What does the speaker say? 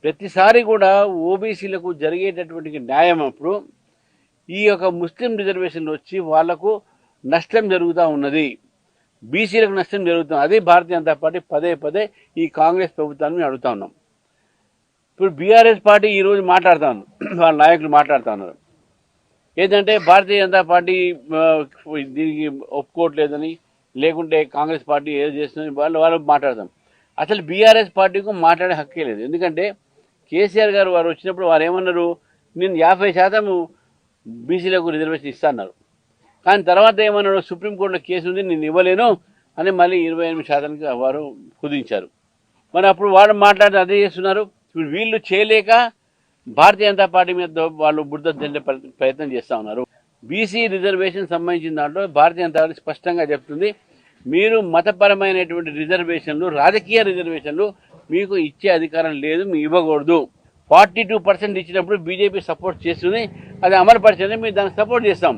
ప్రతిసారి కూడా ఓబీసీలకు జరిగేటటువంటి న్యాయం అప్పుడు ఈ యొక్క ముస్లిం రిజర్వేషన్లు వచ్చి వాళ్లకు నష్టం జరుగుతూ ఉన్నది, బీసీలకు నష్టం జరుగుతుంది. అదే భారతీయ జనతా పార్టీ పదే పదే ఈ కాంగ్రెస్ ప్రభుత్వాన్ని అడుగుతా ఉన్నాం. ఇప్పుడు బీఆర్ఎస్ పార్టీ ఈరోజు మాట్లాడుతూ ఉన్నారు, వాళ్ళ నాయకులు మాట్లాడుతూ ఉన్నారు ఏంటంటే భారతీయ జనతా పార్టీ దీనికి ఒప్పుకోవట్లేదని, లేకుంటే కాంగ్రెస్ పార్టీ ఏదో చేస్తుందని వాళ్ళు మాట్లాడతాం. అసలు బీఆర్ఎస్ పార్టీకు మాట్లాడే హక్కే లేదు. ఎందుకంటే కేసీఆర్ గారు వారు వచ్చినప్పుడు వారు ఏమన్నారు, నేను 50% బీసీలకు రిజర్వేషన్ ఇస్తాన్నారు. కానీ తర్వాత ఏమన్నాడు, సుప్రీంకోర్టులో కేసు ఉంది నేను ఇవ్వలేను అని మళ్ళీ 28% వారు కుదించారు. మరి అప్పుడు వాడు మాట్లాడి అదే చేస్తున్నారు. ఇప్పుడు వీళ్ళు చేయలేక భారతీయ జనతా పార్టీ మీద వాళ్ళు బురద జల్లే ప్రయత్నం చేస్తూ ఉన్నారు. బీసీ రిజర్వేషన్ సంబంధించిన దాంట్లో భారతీయ జనతా పార్టీ స్పష్టంగా చెప్తుంది, మీరు మతపరమైనటువంటి రిజర్వేషన్లు, రాజకీయ రిజర్వేషన్లు మీకు ఇచ్చే అధికారం లేదు, మీ ఇవ్వకూడదు. 42% ఇచ్చినప్పుడు బీజేపీ సపోర్ట్ చేస్తుంది, అది అమలు పరిచేది, మేము దానికి సపోర్ట్ చేస్తాం.